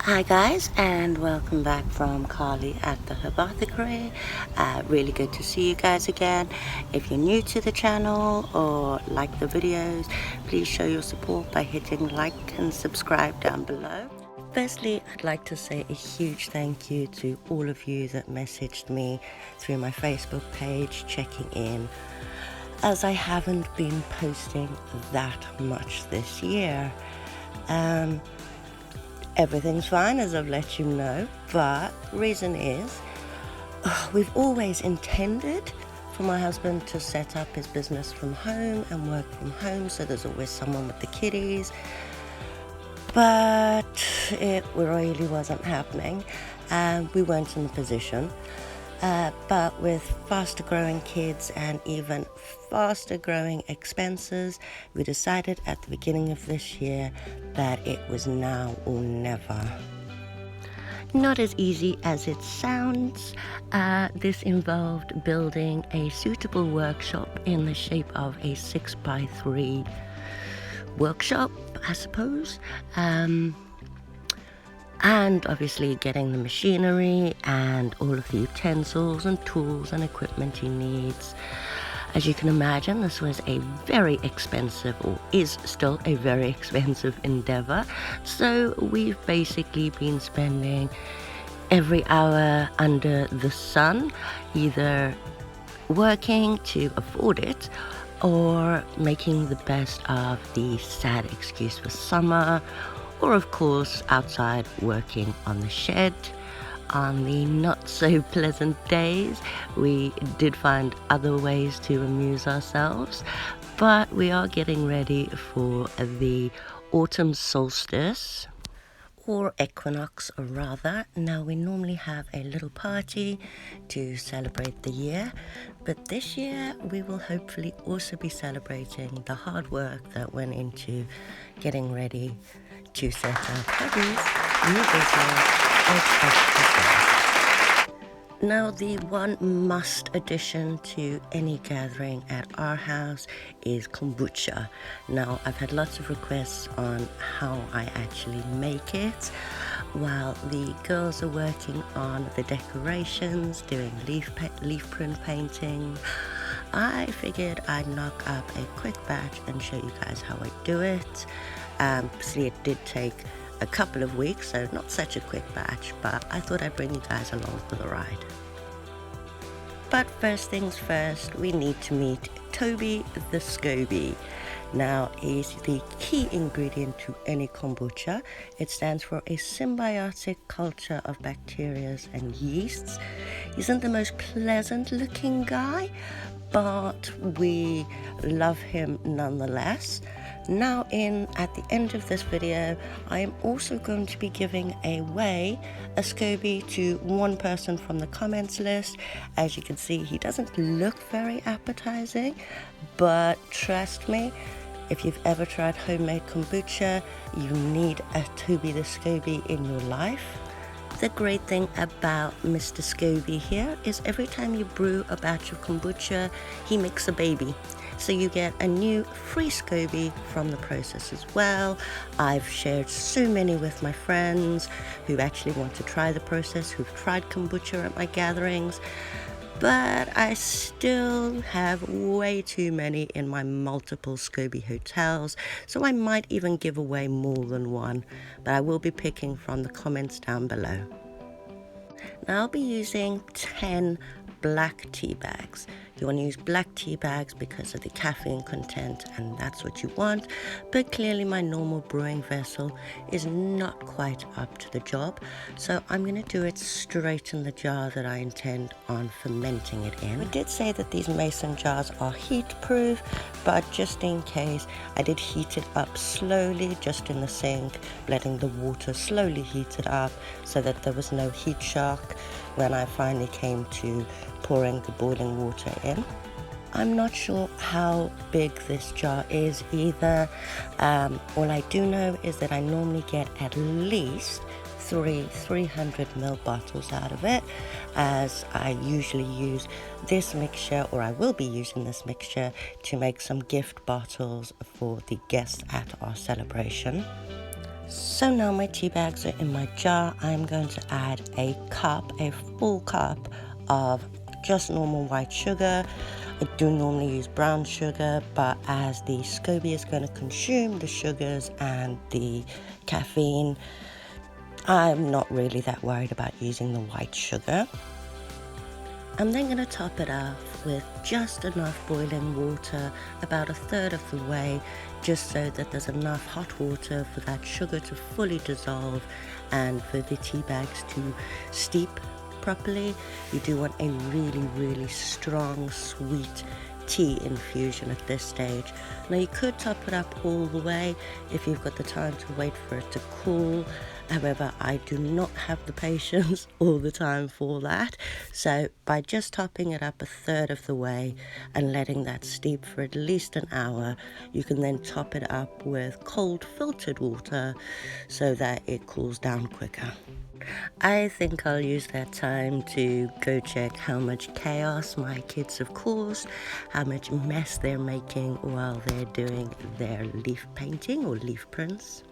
Hi guys, and welcome back from Carly at the Herbothecary. Really good to see you guys again. If you're new to the channel or like the videos, please show your support by hitting like and subscribe down below. Firstly, I'd like to say a huge thank you to all of you that messaged me through my Facebook page checking in, as I haven't been posting that much this year. Everything's fine, as I've let you know, but reason is we've always intended for my husband to set up his business from home and work from home, so there's always someone with the kiddies, but it really wasn't happening and we weren't in the position. But with faster growing kids and even faster growing expenses, we decided at the beginning of this year that it was now or never. Not as easy as it sounds. This involved building a suitable workshop in the shape of a 6x3 workshop, I suppose. And obviously getting the machinery and all of the utensils and tools and equipment he needs. As you can imagine, this was a very expensive, or is still a very expensive endeavor. So we've basically been spending every hour under the sun, either working to afford it or making the best of the sad excuse for summer, or of course outside working on the shed. On the not so pleasant days, we did find other ways to amuse ourselves, but we are getting ready for the autumn solstice, or equinox rather. Now, we normally have a little party to celebrate the year, but this year we will hopefully also be celebrating the hard work that went into getting ready to set up Hubby's new business. Now, the one must addition to any gathering at our house is kombucha. Now, I've had lots of requests on how I actually make it. While the girls are working on the decorations, doing leaf print painting, I figured I'd knock up a quick batch and show you guys how I do it. See, it did take a couple of weeks, so not such a quick batch, but I thought I'd bring you guys along for the ride. But first things first, we need to meet Toby the Scoby. Now, he's the key ingredient to any kombucha. It stands for a symbiotic culture of bacteria and yeasts. He isn't the most pleasant looking guy, but we love him nonetheless. Now, at the end of this video, I am also going to be giving away a Scoby to one person from the comments list. As you can see, he doesn't look very appetizing, but trust me, if you've ever tried homemade kombucha, you need a Toby the Scoby in your life. The great thing about Mr. Scoby here is every time you brew a batch of kombucha, he makes a baby. So you get a new free Scoby from the process as well. I've shared so many with my friends who actually want to try the process, who've tried kombucha at my gatherings, but I still have way too many in my multiple Scoby hotels, so I might even give away more than one, but I will be picking from the comments down below. Now, I'll be using 10 black tea bags. You want to use black tea bags because of the caffeine content, and that's what you want, but clearly my normal brewing vessel is not quite up to the job, so I'm going to do it straight in the jar that I intend on fermenting it in. We did say that these mason jars are heat proof, but just in case, I did heat it up slowly just in the sink, letting the water slowly heat it up so that there was no heat shock when I finally came to pouring the boiling water in. I'm not sure how big this jar is either. All I do know is that I normally get at least 300ml bottles out of it, as I usually use this mixture, or I will be using this mixture, to make some gift bottles for the guests at our celebration. So now my tea bags are in my jar. I'm going to add a full cup of just normal white sugar. I do normally use brown sugar, but as the Scoby is going to consume the sugars and the caffeine, I'm not really that worried about using the white sugar. I'm then going to top it off with just enough boiling water, about a third of the way, just so that there's enough hot water for that sugar to fully dissolve and for the tea bags to steep properly. You do want a really strong, sweet tea infusion at this stage. Now you could top it up all the way if you've got the time to wait for it to cool. However, I do not have the patience all the time for that. So by just topping it up a third of the way and letting that steep for at least an hour, you can then top it up with cold filtered water so that it cools down quicker. I think I'll use that time to go check how much chaos my kids have caused, how much mess they're making while they're doing their leaf painting or leaf prints.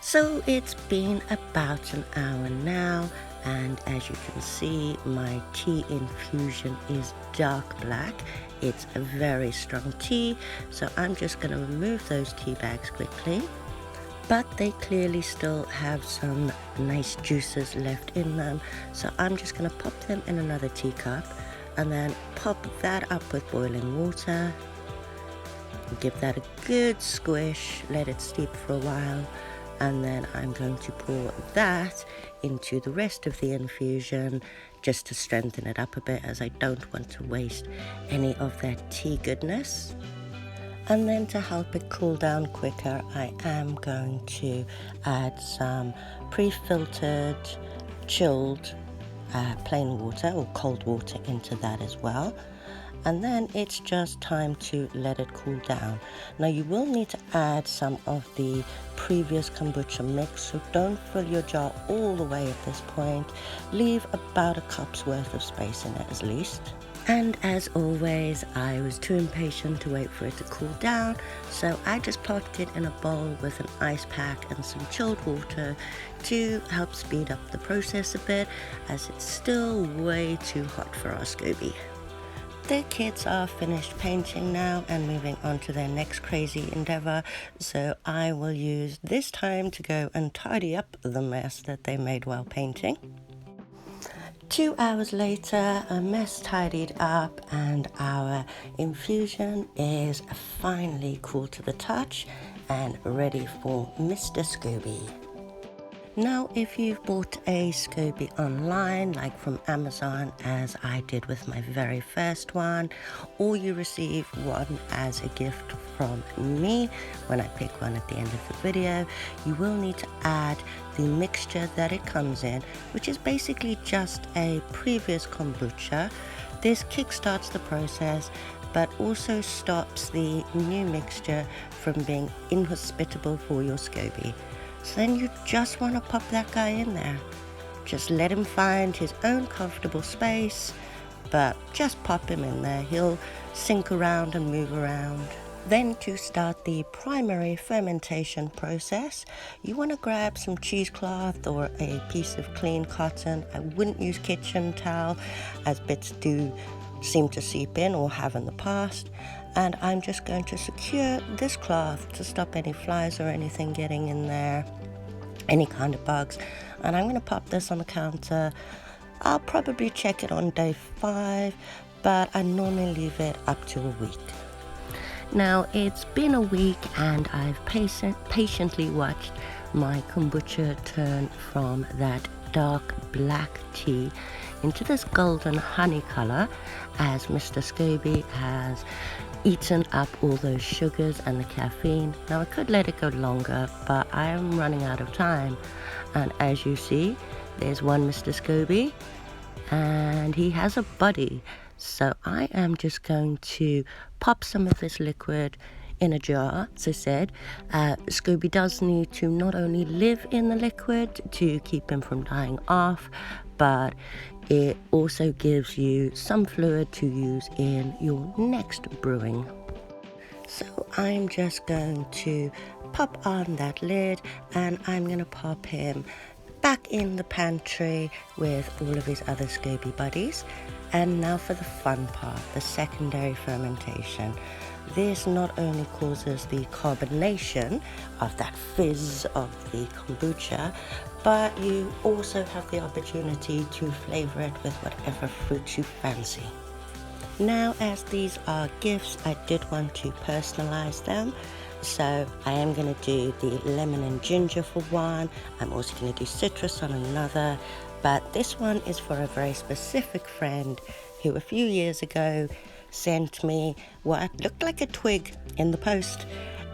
So it's been about an hour now, and as you can see, my tea infusion is dark black. It's a very strong tea, so I'm just going to remove those tea bags quickly. But they clearly still have some nice juices left in them, so I'm just going to pop them in another teacup and then pop that up with boiling water. Give that a good squish, let it steep for a while, and then I'm going to pour that into the rest of the infusion just to strengthen it up a bit, as I don't want to waste any of that tea goodness. And then to help it cool down quicker, I am going to add some pre-filtered, chilled plain water or cold water into that as well. And then it's just time to let it cool down. Now you will need to add some of the previous kombucha mix, so don't fill your jar all the way at this point. Leave about a cup's worth of space in it at least. And as always, I was too impatient to wait for it to cool down, so I just plopped it in a bowl with an ice pack and some chilled water to help speed up the process a bit, as it's still way too hot for our Scoby. The kids are finished painting now and moving on to their next crazy endeavor, so I will use this time to go and tidy up the mess that they made while painting. 2 hours later, a mess tidied up, and our infusion is finally cool to the touch and ready for Mr. Scoby. Now, if you've bought a Scoby online, like from Amazon, as I did with my very first one, or you receive one as a gift from me when I pick one at the end of the video, you will need to add the mixture that it comes in, which is basically just a previous kombucha. This kickstarts the process, but also stops the new mixture from being inhospitable for your Scoby. So then you just want to pop that guy in there. Just let him find his own comfortable space, but just pop him in there. He'll sink around and move around. Then to start the primary fermentation process, you want to grab some cheesecloth or a piece of clean cotton. I wouldn't use kitchen towel, as bits do seem to seep in or have in the past. And I'm just going to secure this cloth to stop any flies or anything getting in there, any kind of bugs. And I'm going to pop this on the counter. I'll probably check it on day 5, but I normally leave it up to a week. Now, it's been a week and I've patiently watched my kombucha turn from that dark black tea into this golden honey color, as Mr. Scoby has eaten up all those sugars and the caffeine. Now I could let it go longer, but I am running out of time. And as you see, there's one Mr. Scoby, and he has a buddy. So I am just going to pop some of this liquid in a jar. As I said, Scoby does need to not only live in the liquid to keep him from dying off, but it also gives you some fluid to use in your next brewing. So I'm just going to pop on that lid, and I'm gonna pop him back in the pantry with all of his other Scoby buddies. And now for the fun part, the secondary fermentation. This not only causes the carbonation of that fizz of the kombucha, but you also have the opportunity to flavor it with whatever fruit you fancy. Now, as these are gifts, I did want to personalize them. So I am going to do the lemon and ginger for one. I'm also going to do citrus on another. But this one is for a very specific friend who a few years ago sent me what looked like a twig in the post.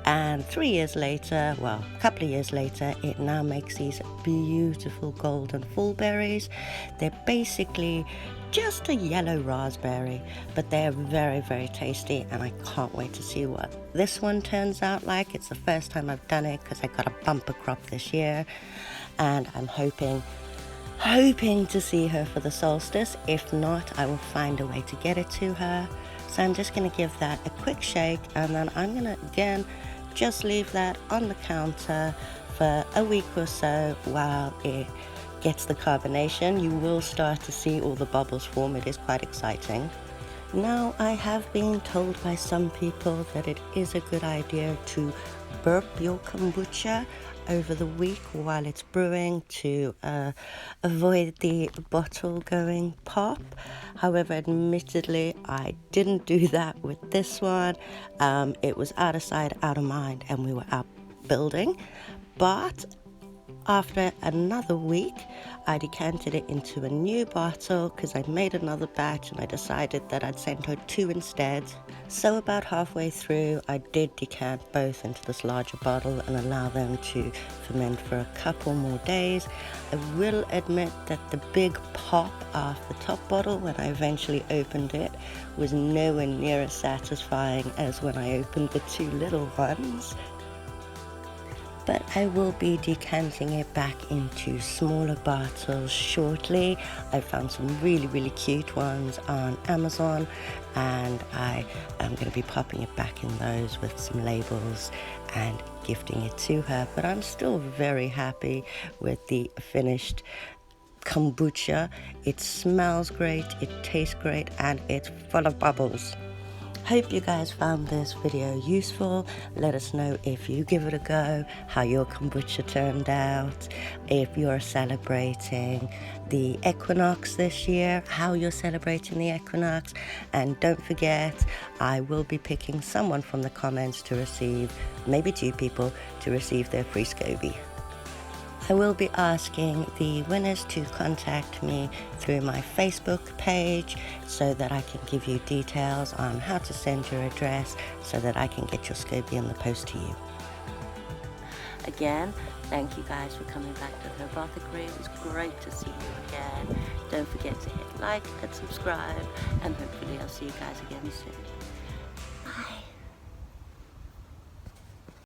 And 3 years later, well, a couple of years later, it now makes these beautiful golden full berries. They're basically just a yellow raspberry, but they're very, very tasty, and I can't wait to see what this one turns out like. It's the first time I've done it because I got a bumper crop this year, and I'm hoping to see her for the solstice. If not, I will find a way to get it to her. So I'm just going to give that a quick shake, and then I'm going to again just leave that on the counter for a week or so while it gets the carbonation. You will start to see all the bubbles form. It is quite exciting. Now, I have been told by some people that it is a good idea to burp your kombucha over the week while it's brewing to avoid the bottle going pop. However, admittedly, I didn't do that with this one. It was out of sight, out of mind, and we were out building. But after another week, I decanted it into a new bottle because I made another batch and I decided that I'd send her 2 instead. So about halfway through, I did decant both into this larger bottle and allow them to ferment for a couple more days. I will admit that the big pop of the top bottle when I eventually opened it was nowhere near as satisfying as when I opened the 2 little ones. But I will be decanting it back into smaller bottles shortly. I found some really, really cute ones on Amazon, and I am going to be popping it back in those with some labels and gifting it to her. But I'm still very happy with the finished kombucha. It smells great, it tastes great, and it's full of bubbles. Hope you guys found this video useful. Let us know if you give it a go, how your kombucha turned out, if you're celebrating the equinox this year, how you're celebrating the equinox. And don't forget, I will be picking someone from the comments to receive, maybe 2 people, to receive their free Scoby. I will be asking the winners to contact me through my Facebook page so that I can give you details on how to send your address so that I can get your Scoby in the post to you. Again, thank you guys for coming back to Herbothecary. It was great to see you again. Don't forget to hit like and subscribe, and hopefully I'll see you guys again soon.